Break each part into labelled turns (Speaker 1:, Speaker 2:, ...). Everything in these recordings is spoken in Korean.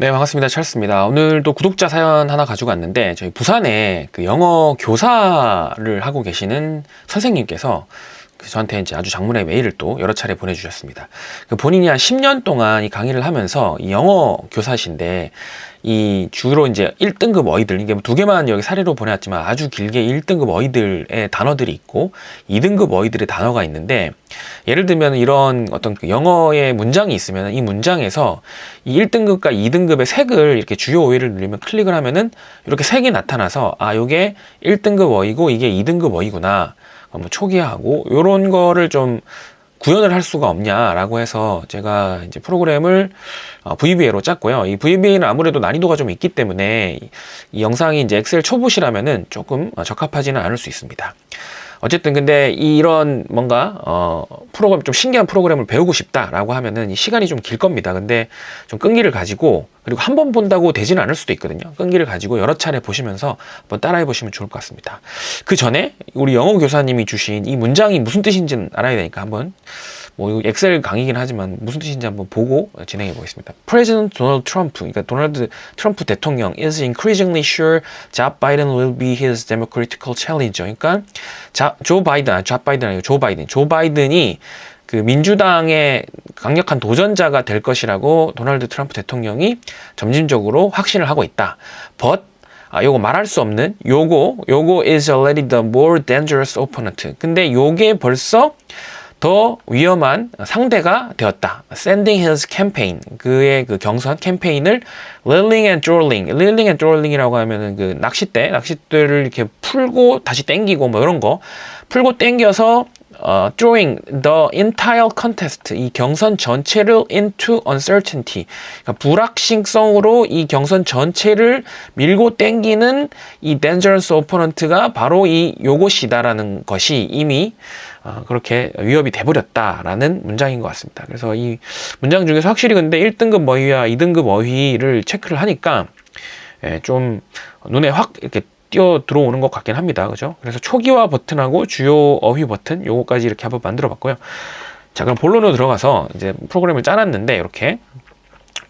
Speaker 1: 네, 반갑습니다. 찰스입니다. 오늘도 구독자 사연 하나 가지고 왔는데, 저희 부산에 그 영어 교사를 하고 계시는 선생님께서 저한테 이제 아주 장문의 메일을 또 여러 차례 보내주셨습니다. 본인이 한 10년 동안 이 강의를 하면서 이 영어 교사신데, 이 주로 이제 1등급 어휘들, 이게 두 개만 여기 사례로 보내왔지만 아주 길게 1등급 어휘들의 단어들이 있고 2등급 어휘들의 단어가 있는데, 예를 들면 이런 어떤 그 영어의 문장이 있으면 이 문장에서 이 1등급과 2등급의 색을 이렇게 주요 어휘를 누르면 클릭을 하면은 이렇게 색이 나타나서 요게 1등급 어휘고 이게 2등급 어휘구나. 뭐 초기화하고 요런 거를 좀 구현을 할 수가 없냐라고 해서 제가 이제 프로그램을 VBA로 짰고요. 이 VBA는 아무래도 난이도가 좀 있기 때문에 이 영상이 이제 엑셀 초보시라면은 조금 적합하지는 않을 수 있습니다. 어쨌든 근데 이런 뭔가 프로그램, 좀 신기한 프로그램을 배우고 싶다라고 하면은 이 시간이 좀 길 겁니다. 근데 좀 끈기를 가지고, 그리고 한 번 본다고 되지는 않을 수도 있거든요. 끈기를 가지고 여러 차례 보시면서 한번 따라해 보시면 좋을 것 같습니다. 그 전에 우리 영어 교사님이 주신 이 문장이 무슨 뜻인지는 알아야 되니까 한번, 뭐 엑셀 강의긴 하지만 무슨 뜻인지 한번 보고 진행해 보겠습니다. President Donald Trump, 그러니까 도널드 트럼프 대통령 is increasingly sure Joe Biden will be his democratical challenger. 그러니까 조 바이든이 그 민주당의 강력한 도전자가 될 것이라고 도널드 트럼프 대통령이 점진적으로 확신을 하고 있다. But 요거 말할 수 없는 요거 is already the more dangerous opponent. 근데 요게 벌써 더 위험한 상대가 되었다. Sending his campaign, 그의 그 경선 캠페인을 reeling and droling이라고 하면은 그 낚싯대를 이렇게 풀고 다시 당기고 뭐 이런 거 풀고 당겨서 throwing the entire contest, 이 경선 전체를 into uncertainty, 그러니까 불확실성으로 이 경선 전체를 밀고 당기는 이 dangerous opponent가 바로 이 요것이다라는 것이 이미 그렇게 위협이 돼버렸다라는 문장인 것 같습니다. 그래서 이 문장 중에서 확실히 근데 1등급 어휘와 2등급 어휘를 체크를 하니까 좀 눈에 확 이렇게 뛰어 들어오는 것 같긴 합니다. 그죠? 그래서 초기화 버튼하고 주요 어휘 버튼 요거까지 이렇게 한번 만들어 봤고요. 자, 그럼 본론으로 들어가서 이제 프로그램을 짜놨는데 이렇게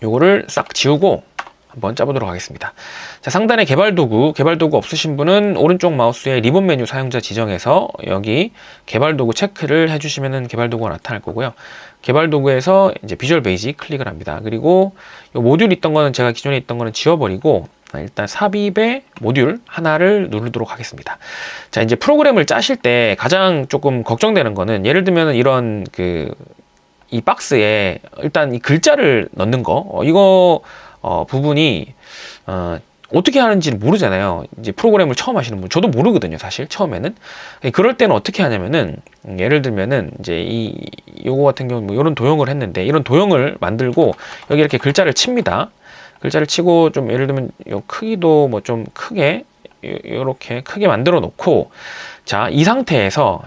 Speaker 1: 요거를 싹 지우고 한번 짜보도록 하겠습니다. 자, 상단에 개발 도구 없으신 분은 오른쪽 마우스의 리본 메뉴 사용자 지정해서 여기 개발 도구 체크를 해주시면은 개발 도구가 나타날 거고요. 개발 도구에서 이제 비주얼 베이직 클릭을 합니다. 그리고 요 모듈 있던 거는 제가 기존에 있던 거는 지워버리고 일단 삽입의 모듈 하나를 누르도록 하겠습니다. 자, 이제 프로그램을 짜실 때 가장 조금 걱정되는 거는, 예를 들면 이런 이 박스에 일단 이 글자를 넣는 거, 이거 부분이 어떻게 하는지를 모르잖아요. 이제 프로그램을 처음 하시는 분, 저도 모르거든요, 사실 처음에는. 그럴 때는 어떻게 하냐면은, 예를 들면은 이제 요거 같은 경우는 뭐 이런 도형을 했는데, 이런 도형을 만들고 여기 이렇게 글자를 칩니다. 글자를 치고 좀 예를 들면 요 크기도 뭐 좀 크게 이렇게 크게 만들어 놓고, 이 상태에서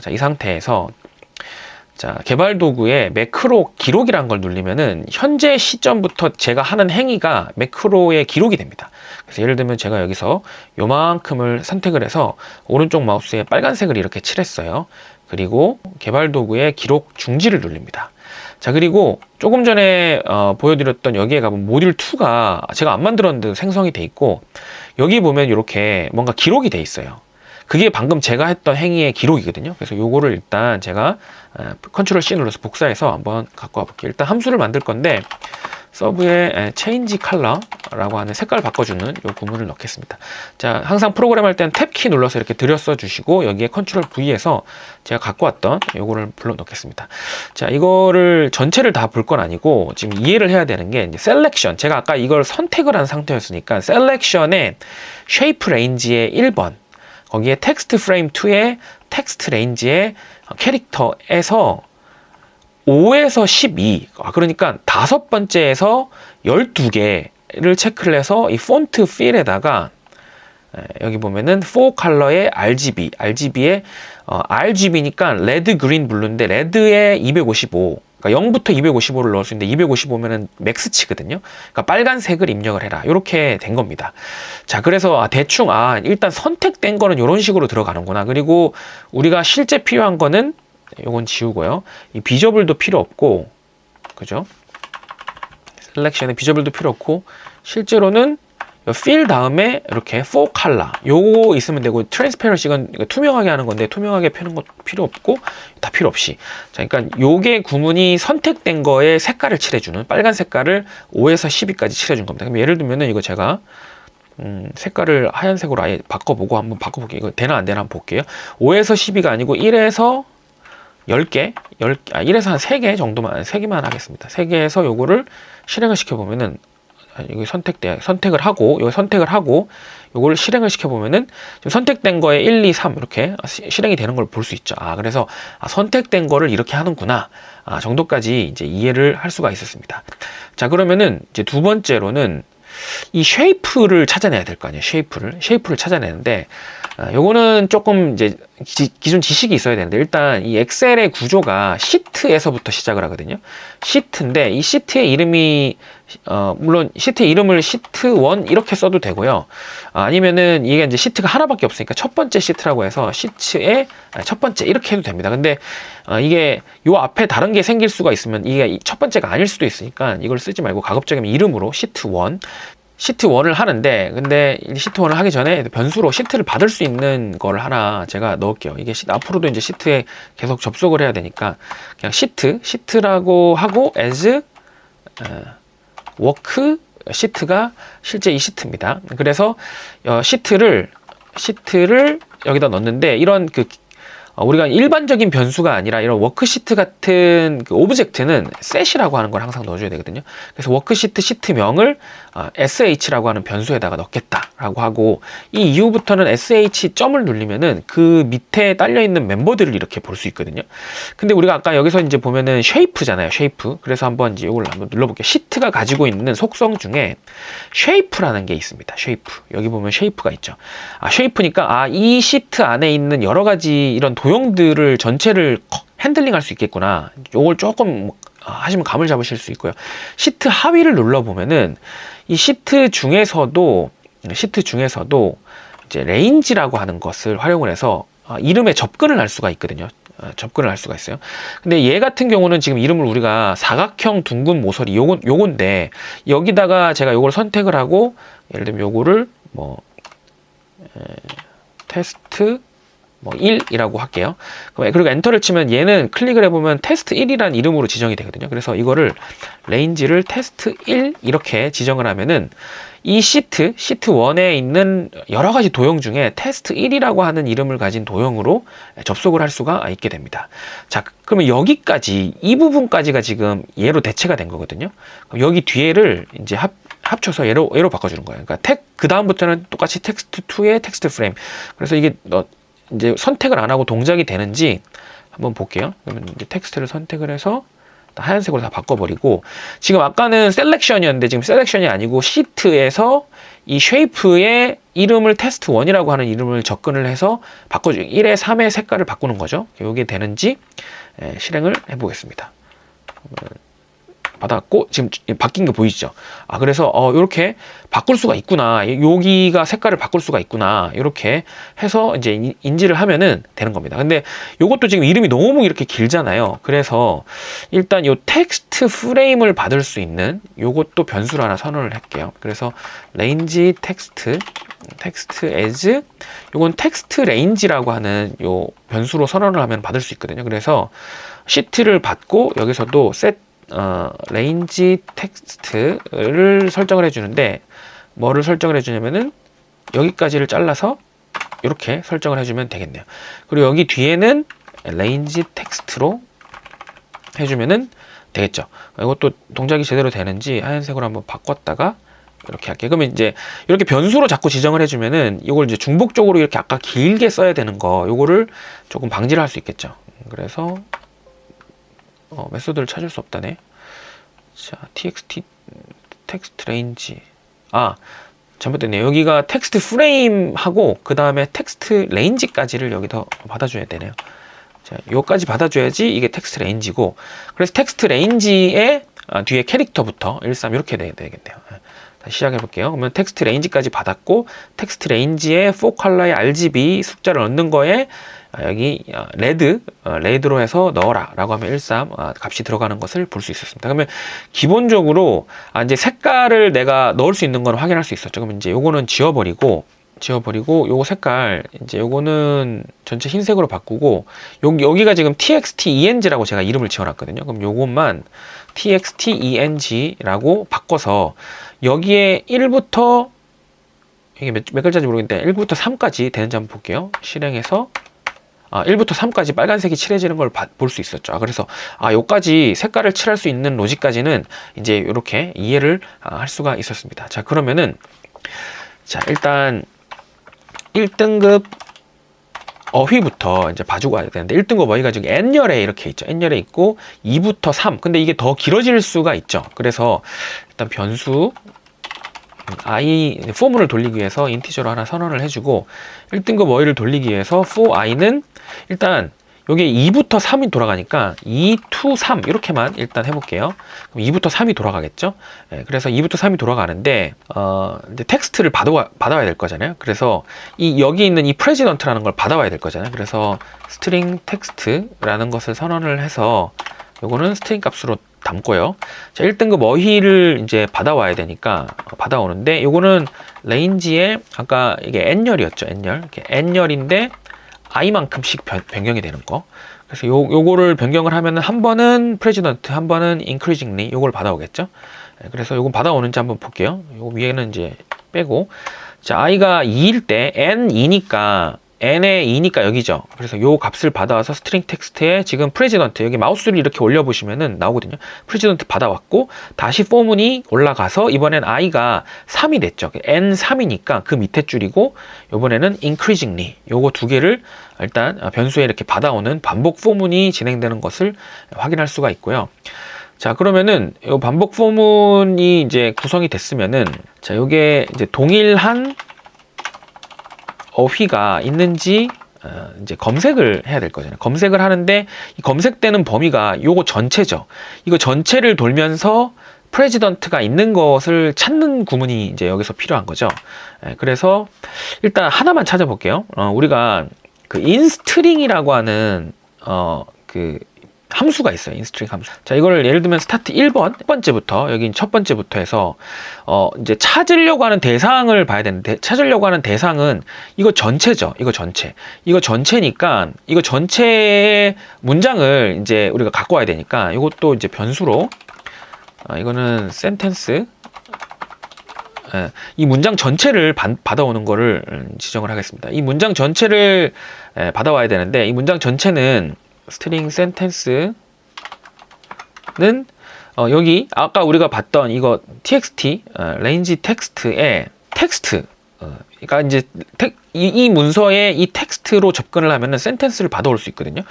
Speaker 1: 개발 도구에 매크로 기록이라는 걸 누르면은 현재 시점부터 제가 하는 행위가 매크로의 기록이 됩니다. 그래서 예를 들면 제가 여기서 요만큼을 선택을 해서 오른쪽 마우스에 빨간색을 이렇게 칠했어요. 그리고 개발 도구의 기록 중지를 누릅니다. 자, 그리고 조금 전에 보여드렸던 여기에 가면 모듈 2가 제가 안 만들었는데 생성이 돼 있고, 여기 보면 이렇게 뭔가 기록이 돼 있어요. 그게 방금 제가 했던 행위의 기록이거든요. 그래서 요거를 일단 제가 컨트롤 C 눌러서 복사해서 한번 갖고 와볼게요. 일단 함수를 만들 건데 서브에 change color라고 하는 색깔 바꿔주는 요 부분을 넣겠습니다. 자, 항상 프로그램 할 때는 탭 키 눌러서 이렇게 들여써 주시고 여기에 컨트롤 V에서 제가 갖고 왔던 요거를 불러 넣겠습니다. 자, 이거를 전체를 다 볼 건 아니고 지금 이해를 해야 되는 게, 이제 셀렉션, 제가 아까 이걸 선택을 한 상태였으니까 셀렉션의 쉐이프 레인지의 1번, 거기에 텍스트 프레임 2의 텍스트 레인지의 캐릭터에서 5에서 12, 그러니까 5번째에서 12개를 체크를 해서 이 폰트 필에다가 여기 보면은 4컬러의 RGB의 RGB니까 레드, 그린, 블루인데 레드에 255, 그러니까 0부터 255를 넣을 수 있는데 255면은 맥스치거든요. 그러니까 빨간색을 입력을 해라. 이렇게 된 겁니다. 자, 그래서 대충 일단 선택된 거는 이런 식으로 들어가는구나. 그리고 우리가 실제 필요한 거는 요건 지우고요. 이 비저블도 필요 없고, 그죠? 셀렉션에 비저블도 필요 없고, 실제로는 fill 다음에 이렇게 for color 요거 있으면 되고, transparency가 투명하게 하는 건데 투명하게 펴는 것 필요 없고 다 필요 없이. 자, 그러니까 요게 구문이 선택된 거에 색깔을 칠해주는, 빨간 색깔을 5에서 12까지 칠해준 겁니다. 그럼 예를 들면은 이거 제가 색깔을 하얀색으로 아예 바꿔보고 한번 바꿔볼게요. 이거 되나 안 되나 한번 볼게요. 5에서 12가 아니고 1에서 1개, 1에서 한 3개 정도만, 3개만 하겠습니다. 3개에서 요거를 실행을 시켜보면은, 여기 선택을 하고, 요거를 실행을 시켜보면은, 지금 선택된 거에 1, 2, 3 이렇게 실행이 되는 걸 볼 수 있죠. 그래서, 선택된 거를 이렇게 하는구나. 정도까지 이제 이해를 할 수가 있었습니다. 자, 그러면은 이제 두 번째로는 이 쉐이프를 찾아내야 될 거 아니에요. 쉐이프를 찾아내는데, 요거는 조금 이제 기존 지식이 있어야 되는데, 일단 이 엑셀의 구조가 시트에서부터 시작을 하거든요. 시트인데 이 시트의 이름이 물론 시트의 이름을 시트1 이렇게 써도 되고요. 아니면은 이게 이제 시트가 하나밖에 없으니까 첫 번째 시트라고 해서 시트의 첫 번째 이렇게 해도 됩니다. 근데 이게 요 앞에 다른 게 생길 수가 있으면 이게 첫 번째가 아닐 수도 있으니까 이걸 쓰지 말고 가급적이면 이름으로 시트1을 하는데, 근데 시트1을 하기 전에 변수로 시트를 받을 수 있는 걸 하나 제가 넣을게요. 이게 앞으로도 이제 시트에 계속 접속을 해야 되니까 그냥 시트라고 하고 as work 시트가 실제 이 시트입니다. 그래서 시트를 여기다 넣는데, 이런 우리가 일반적인 변수가 아니라 이런 워크시트 같은 오브젝트는 set이라고 하는 걸 항상 넣어줘야 되거든요. 그래서 워크시트 시트명을 sh라고 하는 변수에다가 넣겠다라고 하고, 이 이후부터는 sh 점을 누르면은 그 밑에 딸려있는 멤버들을 이렇게 볼 수 있거든요. 근데 우리가 아까 여기서 이제 보면은 쉐이프잖아요. 쉐이프. 그래서 한번 이제 이걸 한번 눌러볼게요. 시트가 가지고 있는 속성 중에 쉐이프라는 게 있습니다. 쉐이프. 여기 보면 쉐이프가 있죠. 쉐이프니까 이 시트 안에 있는 여러 가지 이런 도형들을 전체를 핸들링 할 수 있겠구나. 요걸 조금 하시면 감을 잡으실 수 있고요. 시트 하위를 눌러보면은 이 시트 중에서도 이제 레인지라고 하는 것을 활용을 해서 이름에 접근을 할 수가 있거든요. 접근을 할 수가 있어요. 근데 얘 같은 경우는 지금 이름을 우리가 사각형 둥근 모서리 요건데, 여기다가 제가 요걸 선택을 하고, 예를 들면 요거를 테스트 1이라고 할게요. 그리고 엔터를 치면 얘는 클릭을 해보면 테스트 1이라는 이름으로 지정이 되거든요. 그래서 이거를 레인지를 테스트 1 이렇게 지정을 하면은 이 시트 1에 있는 여러 가지 도형 중에 테스트 1이라고 하는 이름을 가진 도형으로 접속을 할 수가 있게 됩니다. 자, 그러면 여기까지, 이 부분까지가 지금 얘로 대체가 된 거거든요. 그럼 여기 뒤에를 이제 합쳐서 얘로 바꿔주는 거예요. 그러니까 그 다음부터는 똑같이 텍스트 2의 텍스트 프레임. 그래서 이게 이제 선택을 안 하고 동작이 되는지 한번 볼게요. 그러면 이제 텍스트를 선택을 해서 하얀색으로 다 바꿔버리고, 지금 아까는 셀렉션이었는데 지금 셀렉션이 아니고 시트에서 이 쉐이프의 이름을 테스트 1이라고 하는 이름을 접근을 해서 1에 3의 색깔을 바꾸는 거죠. 이게 되는지 실행을 해보겠습니다. 받았고, 지금 바뀐 거 보이시죠? 그래서 이렇게 바꿀 수가 있구나, 여기가 색깔을 바꿀 수가 있구나, 이렇게 해서 이제 인지를 하면은 되는 겁니다. 근데 이것도 지금 이름이 너무 이렇게 길잖아요. 그래서 일단 이 텍스트 프레임을 받을 수 있는 요것도 변수를 하나 선언을 할게요. 그래서 range 텍스트 as, 요건 텍스트 레인지라고 하는 요 변수로 선언을 하면 받을 수 있거든요. 그래서 시트를 받고 여기서도 set 레인지 텍스트를 설정을 해주는데, 뭐를 설정을 해주냐면은 여기까지를 잘라서 이렇게 설정을 해주면 되겠네요. 그리고 여기 뒤에는 레인지 텍스트로 해주면은 되겠죠. 이것도 동작이 제대로 되는지 하얀색으로 한번 바꿨다가 이렇게 할게요. 그러면 이제 이렇게 변수로 자꾸 지정을 해주면은 이걸 이제 중복적으로 이렇게 아까 길게 써야 되는 거, 요거를 조금 방지를 할 수 있겠죠. 그래서 메소드를 찾을 수 없다네. 자, txt 텍스트 레인지. 잘못됐네요. 여기가 텍스트 프레임하고 그 다음에 텍스트 레인지까지를 여기서 받아줘야 되네요. 자, 요까지 받아줘야지 이게 텍스트 레인지고, 그래서 텍스트 레인지의 뒤에 캐릭터부터 1, 3 이렇게 돼야 되겠네요. 다시 시작해 볼게요. 그러면 텍스트 레인지까지 받았고, 텍스트 레인지의 for color의 RGB 숫자를 넣는 거에 여기 레드로 해서 넣어라 라고 하면 13 값이 들어가는 것을 볼 수 있었습니다. 그러면 기본적으로 이제 색깔을 내가 넣을 수 있는 건 확인할 수 있었죠. 그러면 이제 요거는 지워버리고 요거 색깔 이제 요거는 전체 흰색으로 바꾸고 여기가 지금 txteng라고 제가 이름을 지어놨거든요. 그럼 요것만 txteng라고 바꿔서 여기에 1부터 이게 몇 글자인지 모르겠는데 1부터 3까지 되는지 한번 볼게요. 실행해서 1부터 3까지 빨간색이 칠해지는 걸 볼 수 있었죠. 그래서 요까지 색깔을 칠할 수 있는 로직까지는 이제 이렇게 이해를 할 수가 있었습니다. 자, 그러면은 일단 1등급 어휘부터 이제 봐주고 와야 되는데 1등급 어휘가 지금 N열에 이렇게 있죠. N열에 있고 2부터 3. 근데 이게 더 길어질 수가 있죠. 그래서 일단 변수 i 포문을 돌리기 위해서 인티저로 하나 선언을 해주고 1등급 어휘를 돌리기 위해서 for i는 일단 여기 2부터 3이 돌아가니까 2, 2, 3 이렇게만 일단 해볼게요. 그럼 2부터 3이 돌아가겠죠. 그래서 2부터 3이 돌아가는데 이제 텍스트를 받아와야 될 거잖아요. 그래서 여기 있는 이 프레지던트라는 걸 받아와야 될 거잖아요. 그래서 스트링 텍스트라는 것을 선언을 해서 요거는 스트링 값으로 담고요. 자, 1등급 어휘를 이제 받아와야 되니까 받아오는데 요거는 레인지에 아까 이게 n열이었죠. n열인데 i만큼씩 변경이 되는 거. 그래서 요거를 변경을 하면은 한 번은 president, 한 번은 increasingly 요걸 받아오겠죠. 그래서 요건 받아오는지 한번 볼게요. 요 위에는 이제 빼고, 자, i가 2일 때 n의 2니까 여기죠. 그래서 요 값을 받아와서 스트링 텍스트에 지금 president 여기 마우스를 이렇게 올려보시면은 나오거든요. president 받아왔고 다시 포문이 올라가서 이번엔 i가 3이 됐죠. n3이니까 그 밑에 줄이고 이번에는 increasingly 요거 두 개를 일단 변수에 이렇게 받아오는 반복 포문이 진행되는 것을 확인할 수가 있고요. 자, 그러면은 요 반복 포문이 이제 구성이 됐으면은 자, 요게 이제 동일한 어휘가 있는지 이제 검색을 해야 될 거잖아요. 검색을 하는데 이 검색되는 범위가 요거 전체죠. 이거 전체를 돌면서 프레지던트가 있는 것을 찾는 구문이 이제 여기서 필요한 거죠. 그래서 일단 하나만 찾아볼게요. 우리가 그 인스트링이라고 하는 그 함수가 있어요. 인스트링 함수. 자, 이거를 예를 들면 스타트 1번, 첫 번째부터, 여긴 첫 번째부터 해서, 이제 찾으려고 하는 대상을 봐야 되는데, 찾으려고 하는 대상은 이거 전체죠. 이거 전체. 이거 전체니까, 이거 전체의 문장을 이제 우리가 갖고 와야 되니까, 이것도 이제 변수로, 이거는 센텐스, 이 문장 전체를 받아오는 거를 지정을 하겠습니다. 이 문장 전체를 받아와야 되는데, 이 문장 전체는 스트링 센텐스는 여기 아까 우리가 봤던 이거 txt range 텍스트에 텍스트 그러니까 이제 이 문서에 이 텍스트로 접근을 하면은 센텐스를 받아올 수 있거든요.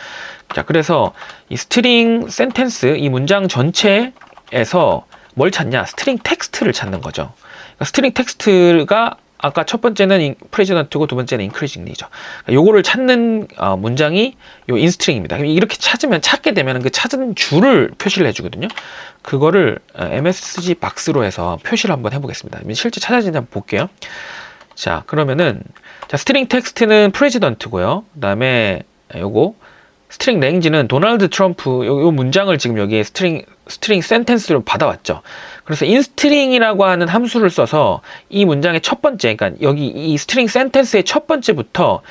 Speaker 1: 자, 그래서 이 스트링 센텐스 이 문장 전체에서 뭘 찾냐? 스트링 텍스트를 찾는 거죠. 그러니까 스트링 텍스트가 아까 첫 번째는 president고 두 번째는 increasingly죠. 요거를 찾는 문장이 요 instring입니다. 이렇게 찾게 되면 그 찾은 줄을 표시를 해주거든요. 그거를 MSG 박스로 해서 표시를 한번 해보겠습니다. 실제 찾아지는지 한번 볼게요. 자, 그러면은 자, 스트링 텍스트는 president고요. 그다음에 요거 스트링 랭지는 도널드 트럼프 요 문장을 지금 여기에 스트링 센텐스로 받아왔죠. 그래서 인스트링이라고 하는 함수를 써서 이 문장의 첫 번째, 그러니까 여기 이 스트링 센텐스의 첫 번째부터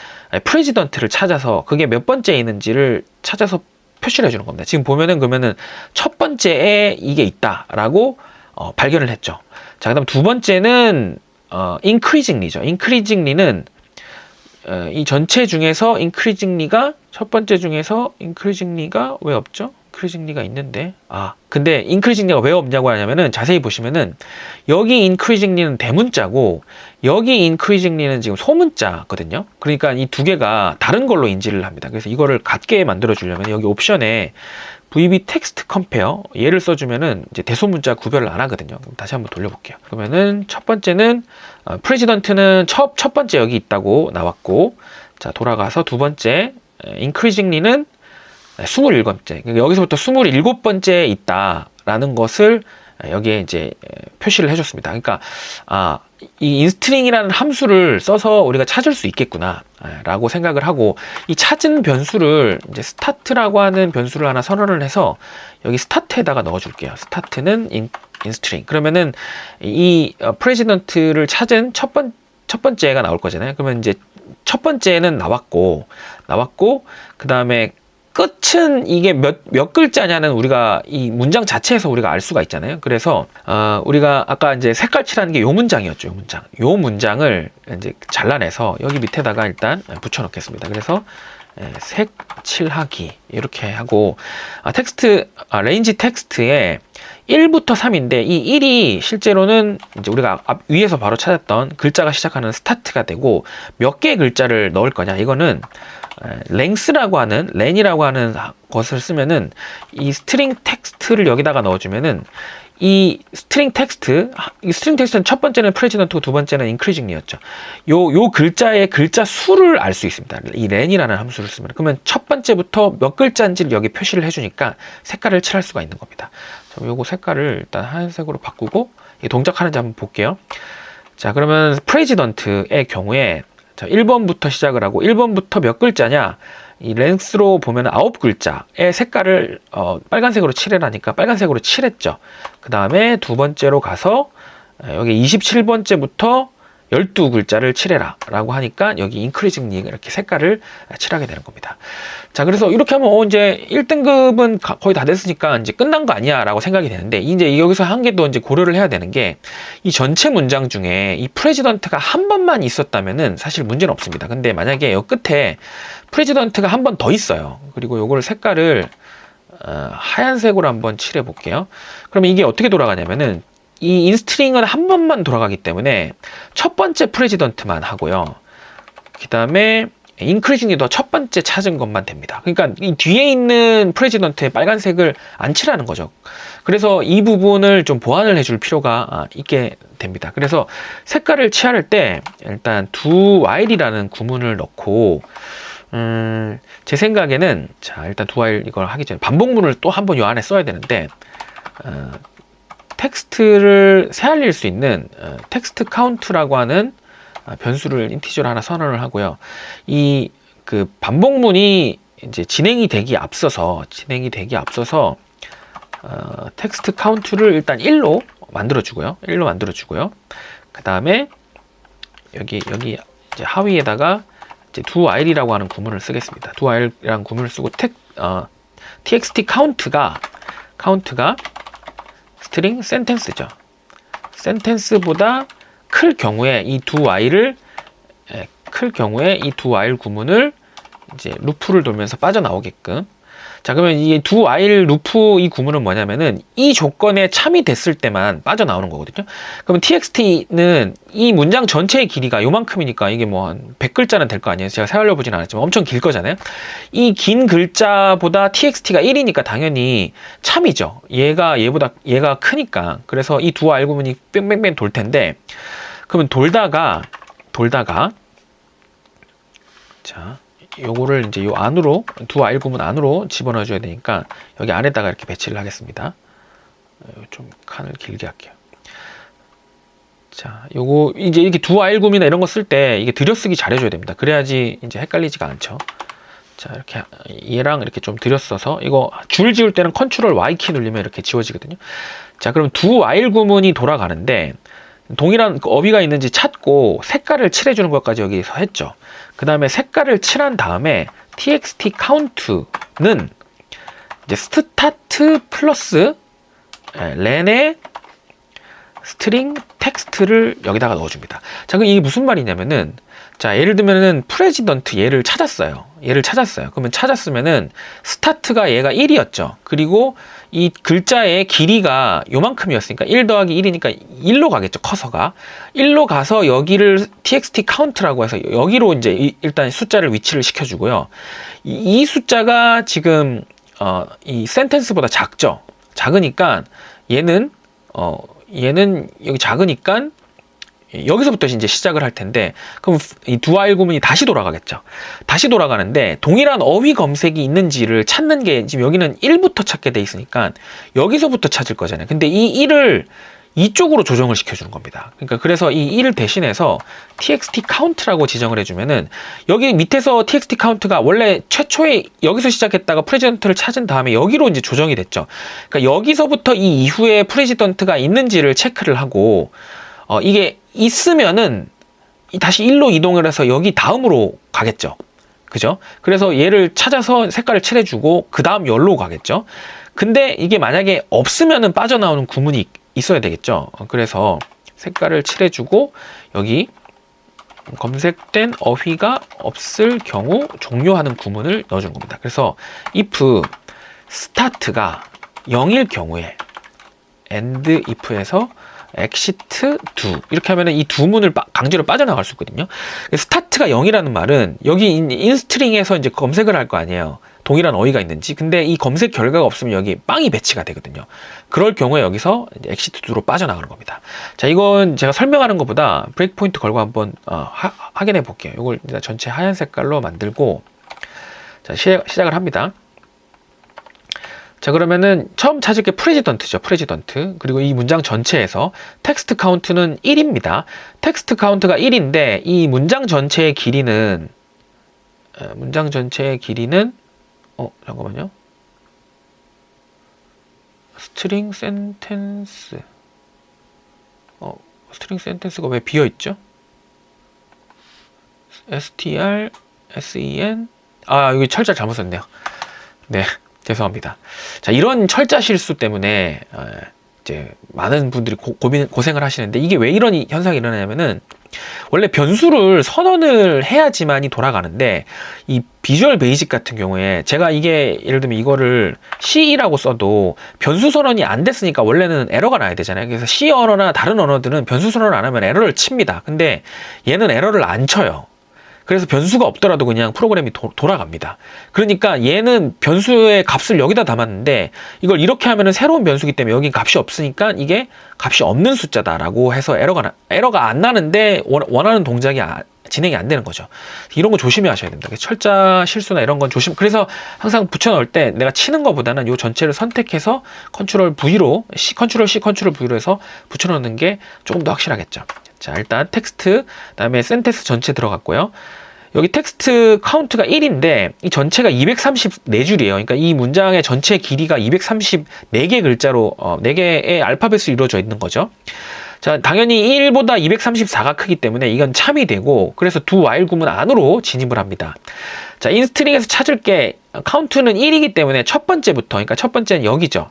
Speaker 1: 프레지던트를 찾아서 그게 몇 번째에 있는지를 찾아서 표시를 해주는 겁니다. 지금 보면은 그러면은 첫 번째에 이게 있다라고 발견을 했죠. 자, 그다음 두 번째는 increasingly죠. increasingly는 이 전체 중에서 increasingly가 첫 번째 중에서 increasingly가 왜 없죠? increasingly가 있는데 근데 increasingly가 왜 없냐고 하냐면은 자세히 보시면은 여기 increasingly는 대문자고 여기 increasingly는 지금 소문자거든요. 그러니까 이 두 개가 다른 걸로 인지를 합니다. 그래서 이거를 같게 만들어 주려면 여기 옵션에 VB 텍스트 컴페어 얘를 써주면은 이제 대소문자 구별을 안 하거든요. 그럼 다시 한번 돌려볼게요. 그러면은 첫 번째는 프레지던트는 첫 번째 여기 있다고 나왔고, 자, 돌아가서 두 번째 increasingly는 27번째, 여기서부터 27번째에 있다라는 것을 여기에 이제 표시를 해줬습니다. 그러니까 이 인스트링이라는 함수를 써서 우리가 찾을 수 있겠구나 라고 생각을 하고, 이 찾은 변수를 이제 스타트라고 하는 변수를 하나 선언을 해서 여기 스타트에다가 넣어줄게요. 스타트는 인스트링. 그러면은 이 프레지던트를 찾은 첫 번째가 나올 거잖아요. 그러면 이제 첫 번째는 나왔고 그 다음에 끝은 이게 몇 글자냐는 우리가 이 문장 자체에서 우리가 알 수가 있잖아요. 그래서 우리가 아까 이제 색깔 칠하는 게 요 문장이었죠. 요 문장을 이제 잘라내서 여기 밑에다가 일단 붙여 넣겠습니다. 그래서 색 칠하기 이렇게 하고, 레인지 텍스트에 1부터 3인데 이 1이 실제로는 이제 우리가 위에서 바로 찾았던 글자가 시작하는 스타트가 되고, 몇 개의 글자를 넣을 거냐, 이거는 랭스라고 하는, 렌이라고 하는 것을 쓰면은 이 스트링 텍스트를 여기다가 넣어주면은 이 스트링 텍스트는 첫 번째는 프레지던트고 두 번째는 인크리징리였죠. 요 글자의 글자 수를 알 수 있습니다. 이 렌이라는 함수를 쓰면. 그러면 첫 번째부터 몇 글자인지를 여기 표시를 해주니까 색깔을 칠할 수가 있는 겁니다. 요거 색깔을 일단 하얀색으로 바꾸고 동작하는지 한번 볼게요. 자, 그러면 프레지던트의 경우에 1번부터 시작을 하고, 1번부터 몇 글자냐, 이 랭스로 보면 9글자의 색깔을 빨간색으로 칠해라니까 빨간색으로 칠했죠. 그 다음에 두 번째로 가서 여기 27번째부터 12글자를 칠해라 라고 하니까 여기 인크리징리 이렇게 색깔을 칠하게 되는 겁니다. 자, 그래서 이렇게 하면 이제 1등급은 거의 다 됐으니까 이제 끝난 거 아니야 라고 생각이 되는데, 이제 여기서 한 개 더 이제 고려를 해야 되는 게, 이 전체 문장 중에 이 프레지던트가 한 번만 있었다면은 사실 문제는 없습니다. 근데 만약에 여 끝에 프레지던트가 한 번 더 있어요. 그리고 요거를 색깔을 하얀색으로 한번 칠해 볼게요. 그러면 이게 어떻게 돌아가냐면은, 이 인스트링은 한 번만 돌아가기 때문에 첫 번째 프레지던트만 하고요. 그 다음에 인크리징리도 첫 번째 찾은 것만 됩니다. 그러니까 이 뒤에 있는 프레지던트에 빨간색을 안 칠하는 거죠. 그래서 이 부분을 좀 보완을 해줄 필요가 있게 됩니다. 그래서 색깔을 칠할 때 일단 do while이라는 구문을 넣고, 제 생각에는, 자, 일단 do while 이걸 하기 전에 반복문을 또 한 번 요 안에 써야 되는데, 텍스트를 새알릴 수 있는 텍스트 카운트라고 하는 변수를 인티저로 하나 선언을 하고요. 이 그 반복문이 이제 진행이 되기 앞서서 텍스트 카운트를 일단 1로 만들어 주고요. 그 다음에 여기 이제 하위에다가 이제 do while이라고 하는 구문을 쓰겠습니다. do while이라는 구문을 쓰고 txt 카운트가 스트링 센텐스죠. 센텐스보다 클 경우에 이 do while을 구문을 이제 루프를 돌면서 빠져나오게끔. 자, 그러면 이 do while 루프 이 구문은 뭐냐면은 이 조건에 참이 됐을 때만 빠져나오는 거거든요. 그러면 txt는 이 문장 전체의 길이가 요만큼이니까 이게 뭐 한 100글자는 될 거 아니에요. 제가 세알려 보진 않았지만 엄청 길 거잖아요. 이 긴 글자보다 txt가 1이니까 당연히 참이죠. 얘가 크니까. 그래서 이 do while 구문이 뺑뺑뺑 돌 텐데, 그러면 돌다가 자, 요거를 이제 요 안으로, do while 구문 안으로 집어넣어 줘야 되니까 여기 안에다가 이렇게 배치를 하겠습니다. 좀 칸을 길게 할게요. 자, 요거 이제 이렇게 do while 구문이나 이런 거 쓸 때 이게 들여쓰기 잘해줘야 됩니다. 그래야지 이제 헷갈리지가 않죠. 자, 이렇게 얘랑 이렇게 좀 들여써서, 이거 줄 지울 때는 컨트롤 Y키 누르면 이렇게 지워지거든요. 자, 그럼 do while 구문이 돌아가는데 동일한 어휘가 있는지 찾고 색깔을 칠해주는 것까지 여기서 했죠. 그 다음에 색깔을 칠한 다음에 txt count는 이제 스타트 플러스 렌의 스트링 텍스트를 여기다가 넣어줍니다. 자, 그럼 이게 무슨 말이냐면은, 자, 예를 들면은 프레지던트 얘를 찾았어요. 그러면 찾았으면은 스타트가 얘가 1이었죠. 그리고 이 글자의 길이가 요만큼이었으니까 1 더하기 1이니까 1로 가겠죠. 커서가 1로 가서 여기를 txt count라고 해서 여기로 이제 일단 숫자를 위치를 시켜주고요. 이 숫자가 지금 이 센텐스보다 작죠. 작으니까 얘는 여기 작으니까 여기서부터 이제 시작을 할 텐데, 그럼 이 do while 구문이 다시 돌아가겠죠. 다시 돌아가는데 동일한 어휘 검색이 있는지를 찾는 게 지금 여기는 1부터 찾게 돼 있으니까 여기서부터 찾을 거잖아요. 근데 이 1을 이쪽으로 조정을 시켜주는 겁니다. 그러니까 그래서 이 1을 대신해서 txt count라고 지정을 해주면은 여기 밑에서 txt count가 원래 최초에 여기서 시작했다가 프레지던트를 찾은 다음에 여기로 이제 조정이 됐죠. 그러니까 여기서부터 이 이후에 프레지던트가 있는지를 체크를 하고 이게 있으면은 다시 1로 이동을 해서 여기 다음으로 가겠죠. 그죠? 그래서 얘를 찾아서 색깔을 칠해주고 그 다음 열로 가겠죠. 근데 이게 만약에 없으면은 빠져나오는 구문이 있어야 되겠죠. 그래서 색깔을 칠해주고 여기 검색된 어휘가 없을 경우 종료하는 구문을 넣어주는 겁니다. 그래서 if start가 0일 경우에 and if에서 exit do 이렇게 하면은 이 두 문을 강제로 빠져나갈 수 있거든요. 스타트가 0이라는 말은 여기 인스트링에서 이제 검색을 할 거 아니에요. 동일한 어휘가 있는지. 근데 이 검색 결과가 없으면 여기 빵이 배치가 되거든요. 그럴 경우에 여기서 exit do로 빠져나가는 겁니다. 자, 이건 제가 설명하는 것보다 브레이크 포인트 걸고 한번 확인해 볼게요. 이걸 일단 전체 하얀 색깔로 만들고 자, 시작을 합니다. 자, 그러면은 처음 찾을 게 프레지던트죠. 프레지던트. 그리고 이 문장 전체에서 텍스트 카운트는 1입니다. 텍스트 카운트가 1인데 이 문장 전체의 길이는 잠깐만요. 스트링 센텐스가 왜 비어 있죠? str sen 여기 철자 잘못 썼네요. 네. 죄송합니다. 자, 이런 철자 실수 때문에 이제 많은 분들이 고생을 하시는데 이게 왜 이런 현상이 일어나냐면은 원래 변수를 선언을 해야지만이 돌아가는데 이 비주얼 베이직 같은 경우에 제가 이게 예를 들면 이거를 C라고 써도 변수 선언이 안 됐으니까 원래는 에러가 나야 되잖아요. 그래서 C 언어나 다른 언어들은 변수 선언을 안 하면 에러를 칩니다. 근데 얘는 에러를 안 쳐요. 그래서 변수가 없더라도 그냥 프로그램이 돌아갑니다. 그러니까 얘는 변수의 값을 여기다 담았는데 이걸 이렇게 하면은 새로운 변수기 때문에 여기 값이 없으니까 이게 값이 없는 숫자다라고 해서 에러가 안 나는데 원하는 동작이 진행이 안 되는 거죠. 이런 거 조심하셔야 됩니다. 철자 실수나 이런 건 그래서 항상 붙여 넣을 때 내가 치는 것보다는 요 전체를 선택해서 컨트롤 컨트롤 C, 컨트롤 V로 해서 붙여 넣는 게 조금 더 확실하겠죠. 자, 일단 텍스트, 그다음에 센텐스 전체 들어갔고요. 여기 텍스트 카운트가 1인데 이 전체가 234줄이에요. 그러니까 이 문장의 전체 길이가 234개 글자로 4개의 알파벳으로 이루어져 있는 거죠. 자, 당연히 1보다 234가 크기 때문에 이건 참이 되고 그래서 do while 구문 안으로 진입을 합니다. 자, 인스트링에서 찾을 게 카운트는 1이기 때문에 첫 번째부터, 그러니까 첫 번째는 여기죠.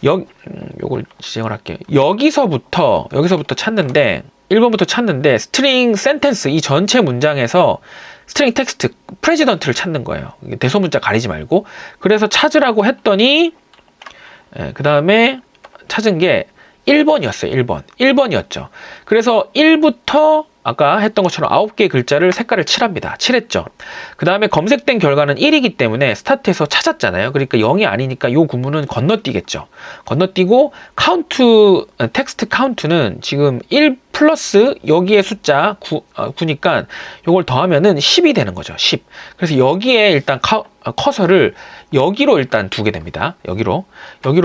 Speaker 1: 요걸 지정을 할게요. 여기서부터 찾는데 1번부터 찾는데 스트링 센텐스 이 전체 문장에서 스트링 텍스트 프레지던트를 찾는 거예요. 대소문자 가리지 말고. 그래서 찾으라고 했더니 그 다음에 찾은 게 1번이었어요. 1번이었죠. 그래서 1부터 아까 했던 것처럼 9개의 글자를 색깔을 칠했죠. 그 다음에 검색된 결과는 1이기 때문에 스타트에서 찾았잖아요. 그러니까 0이 아니니까 이 구문은 건너뛰겠죠. 건너뛰고 텍스트 카운트는 지금 1 플러스 여기에 숫자 9니까 이걸 더하면은 10이 되는 거죠. 10. 그래서 여기에 일단 커서를 여기로 일단 두게 됩니다. 여기로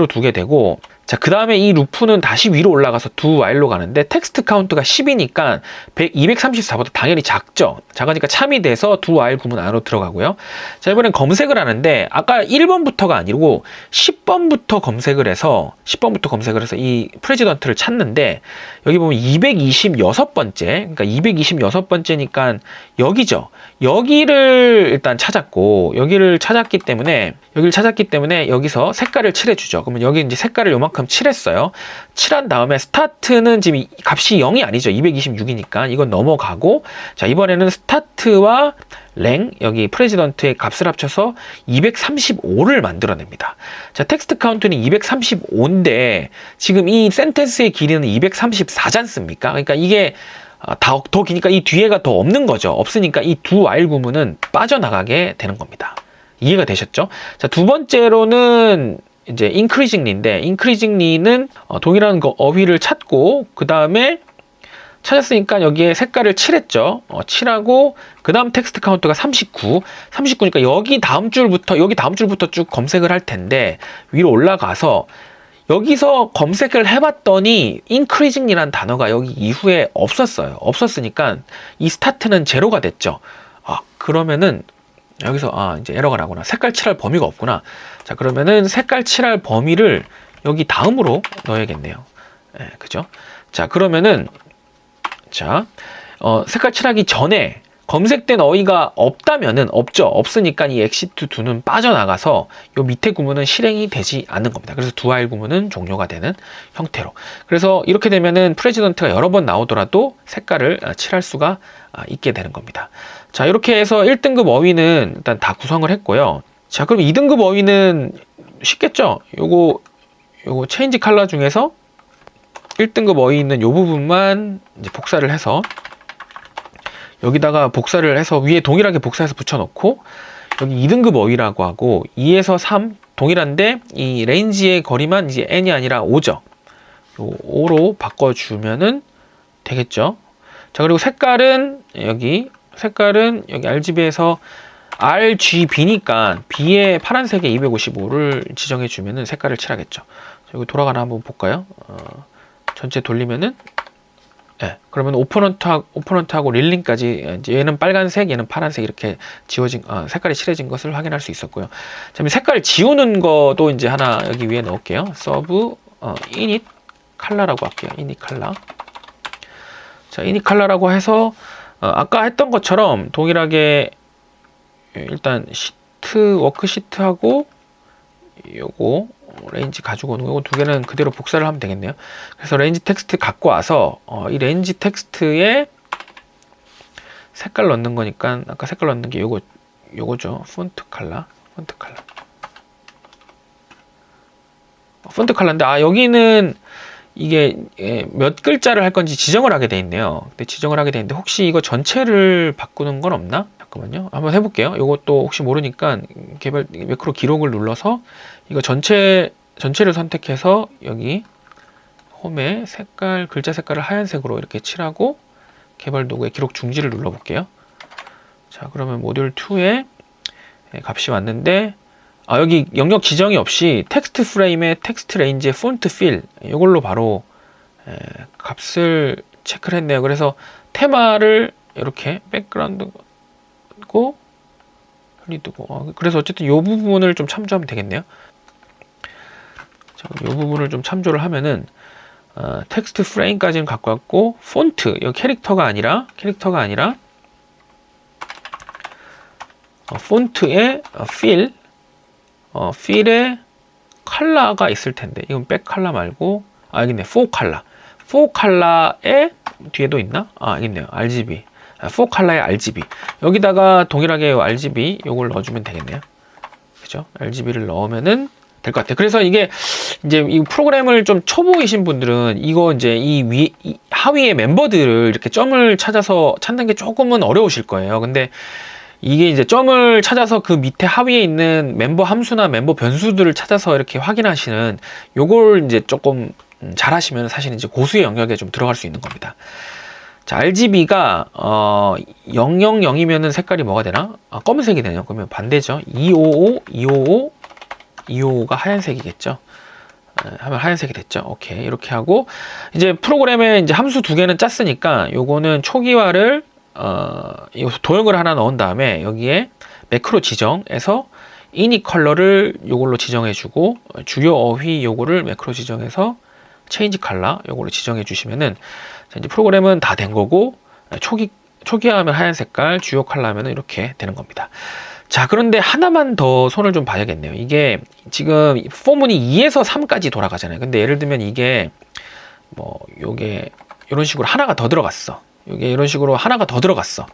Speaker 1: 두게 되고 자, 그 다음에 이 루프는 다시 위로 올라가서 do while로 가는데 텍스트 카운트가 10이니까 234보다 당연히 작죠. 작으니까 참이 돼서 do while 구문 안으로 들어가고요. 자, 이번엔 검색을 하는데 아까 1번부터가 아니고 10번부터 검색을 해서 이 프레지던트를 찾는데 여기 보면 226번째, 그러니까 226번째니까 여기죠. 여기를 일단 찾았고 여기를 찾았기 때문에 여기서 색깔을 칠해주죠. 그러면 여기 이제 색깔을 요만큼 칠했어요. 칠한 다음에 스타트는 지금 값이 0이 아니죠. 226이니까 이건 넘어가고 자, 이번에는 스타트와 랭 여기 프레지던트의 값을 합쳐서 235를 만들어냅니다. 자, 텍스트 카운트는 235인데 지금 이 센텐스의 길이는 234지 않습니까? 그러니까 이게 더 기니까 이 뒤에가 더 없는 거죠. 없으니까 이 do while 구문은 빠져나가게 되는 겁니다. 이해가 되셨죠? 자, 두 번째로는 이제 increasingly인데 increasingly는 동일한 어휘를 찾고 그 다음에 찾았으니까 여기에 색깔을 칠했죠. 칠하고 그 다음 텍스트 카운트가 39니까 여기 다음 줄부터 쭉 검색을 할 텐데 위로 올라가서 여기서 검색을 해봤더니 increasing이라는 단어가 여기 이후에 없었으니까 이 스타트는 제로가 됐죠. 그러면은 여기서 이제 에러가 나구나. 색깔 칠할 범위가 없구나. 자, 그러면은 색깔 칠할 범위를 여기 다음으로 넣어야겠네요. 그죠? 자, 그러면은 색깔 칠하기 전에 검색된 어휘가 없다면은 없으니까 이 exit 2는 빠져나가서 요 밑에 구문은 실행이 되지 않는 겁니다. 그래서 do while 구문은 종료가 되는 형태로. 그래서 이렇게 되면은 프레지던트가 여러 번 나오더라도 색깔을 칠할 수가 있게 되는 겁니다. 자, 이렇게 해서 1등급 어휘는 일단 다 구성을 했고요. 자, 그럼 2등급 어휘는 쉽겠죠? 요거 체인지 컬러 중에서 1등급 어휘 있는 요 부분만 이제 복사를 해서 여기다가 복사를 해서 위에 동일하게 복사해서 붙여놓고 여기 2등급 어휘라고 하고 2에서 3 동일한데 이 레인지의 거리만 이제 n이 아니라 5죠. 요 5로 바꿔주면은 되겠죠. 자, 그리고 색깔은 여기 RGB에서 RGB니까 B의 파란색에 255를 지정해 주면은 색깔을 칠하겠죠. 여기 돌아가나 한번 볼까요? 전체 돌리면은 그러면 오퍼넌트하고 릴링까지 얘는 빨간색, 얘는 파란색 이렇게 지워진 색깔이 칠해진 것을 확인할 수 있었고요. 자, 색깔을 지우는 것도 이제 하나 여기 위에 넣을게요. 서브 init 컬러라고 할게요. init 컬러. 자, init 컬러라고 해서 아까 했던 것처럼 동일하게 일단 워크시트하고 요거 레인지 가지고 오는 거고 두 개는 그대로 복사를 하면 되겠네요. 그래서 레인지 텍스트 갖고 와서 이 레인지 텍스트에 색깔 넣는 거니까 아까 색깔 넣는 게 요거죠. 폰트 컬러인데 여기는 이게 몇 글자를 할 건지 지정을 하게 돼 있네요. 근데 지정을 하게 돼 있는데 혹시 이거 전체를 바꾸는 건 없나? 잠깐만요. 한번 해볼게요. 이것도 혹시 모르니까 매크로 기록을 눌러서 이거 전체를 선택해서 여기 홈에 글자 색깔을 하얀색으로 이렇게 칠하고 개발 도구의 기록 중지를 눌러볼게요. 자, 그러면 모듈 2에 값이 왔는데 여기 영역 지정이 없이 텍스트 프레임에 텍스트 레인지의 폰트 필 이걸로 바로 값을 체크를 했네요. 그래서 테마를 이렇게 백그라운드고 헬리드고 그래서 어쨌든 이 부분을 좀 참조하면 되겠네요. 자, 이 부분을 좀 참조를 하면은 텍스트 프레임까지는 갖고 왔고 폰트 여기 캐릭터가 아니라 폰트의 필에 컬러가 있을 텐데 이건 백 컬러 말고 여기 있네. 4컬러의 뒤에도 있나? 여기 있네요. RGB 4컬러의 RGB 여기다가 동일하게 RGB 요걸 넣어주면 되겠네요. 그죠? RGB를 넣으면은 될 것 같아요. 그래서 이게 이제 이 프로그램을 좀 초보이신 분들은 이거 이제 이 하위의 멤버들을 이렇게 점을 찾아서 찾는 게 조금은 어려우실 거예요. 근데 이게 이제 점을 찾아서 그 밑에 하위에 있는 멤버 함수나 멤버 변수들을 찾아서 이렇게 확인하시는 요걸 이제 조금 잘 하시면 사실 이제 고수의 영역에 좀 들어갈 수 있는 겁니다. 자, RGB가 000이면은 색깔이 뭐가 되나? 검은색이 되네요. 그러면 반대죠. 255가 하얀색이겠죠. 하면 하얀색이 됐죠. 오케이. 이렇게 하고 이제 프로그램에 이제 함수 두 개는 짰으니까 요거는 초기화를 도형을 하나 넣은 다음에 여기에 매크로 지정해서 init 컬러를 요걸로 지정해주고 주요 어휘 요거를 매크로 지정해서 change 컬러 요걸로 지정해 주시면은 이제 프로그램은 다 된 거고 초기화하면 하얀 색깔, 주요 컬러 하면 이렇게 되는 겁니다. 자, 그런데 하나만 더 손을 좀 봐야겠네요. 이게 지금 포문이 2에서 3까지 돌아가잖아요. 근데 예를 들면 이게 요게 이런 식으로 하나가 더 들어갔어. 이게 이런 식으로 하나가 더 들어갔어.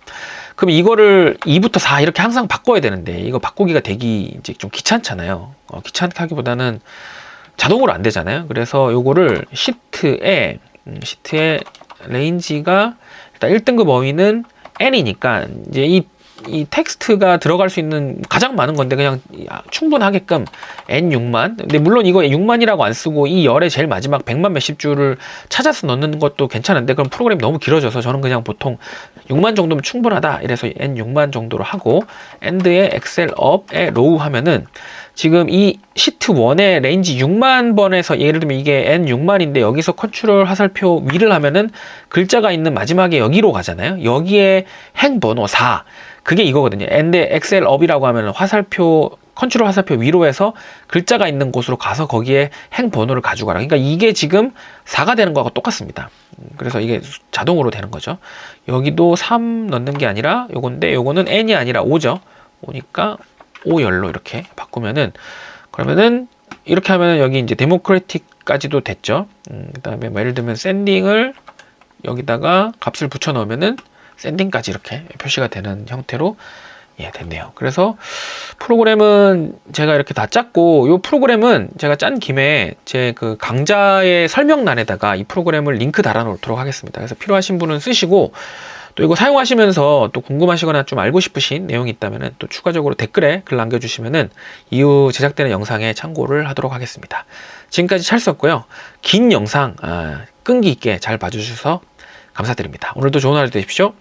Speaker 1: 그럼 이거를 2부터 4 이렇게 항상 바꿔야 되는데 이거 바꾸기가 되게 이제 좀 귀찮잖아요. 귀찮게 하기보다는 자동으로 안 되잖아요. 그래서 요거를 시트에 레인지가 일단 1등급 어휘는 n이니까 이제 이 이 텍스트가 들어갈 수 있는 가장 많은 건데 그냥 충분하게끔 N6만. 근데 물론 이거 6만이라고 안 쓰고 이 열의 제일 마지막 100만 몇십 줄을 찾아서 넣는 것도 괜찮은데 그럼 프로그램이 너무 길어져서 저는 그냥 보통 6만 정도면 충분하다 이래서 N6만 정도로 하고 AND에 엑셀 up에 로우 하면은 지금 이 시트 1의 레인지 6만 번에서 예를 들면 이게 N6만인데 여기서 컨트롤 화살표 위를 하면은 글자가 있는 마지막에 여기로 가잖아요. 여기에 행번호 4 그게 이거거든요. AND에 엑셀 up이라고 하면 화살표 컨트롤 화살표 위로 해서 글자가 있는 곳으로 가서 거기에 행번호를 가져가라. 그러니까 이게 지금 4가 되는 거하고 똑같습니다. 그래서 이게 자동으로 되는 거죠. 여기도 3 넣는 게 아니라 요건데 요거는 N이 아니라 5죠. 5니까 5열로 이렇게 바꾸면은 그러면은 이렇게 하면은 여기 이제 데모크래틱까지도 됐죠. 그다음에 뭐 예를 들면 샌딩을 여기다가 값을 붙여 넣으면은 샌딩까지 이렇게 표시가 되는 형태로 됐네요. 그래서 프로그램은 제가 이렇게 다 짰고 이 프로그램은 제가 짠 김에 제 그 강좌의 설명란에다가 이 프로그램을 링크 달아 놓도록 하겠습니다. 그래서 필요하신 분은 쓰시고 또 이거 사용하시면서 또 궁금하시거나 좀 알고 싶으신 내용이 있다면 또 추가적으로 댓글에 글 남겨주시면은 이후 제작되는 영상에 참고를 하도록 하겠습니다. 지금까지 찰스였고요. 긴 영상 끈기 있게 잘 봐주셔서 감사드립니다. 오늘도 좋은 하루 되십시오.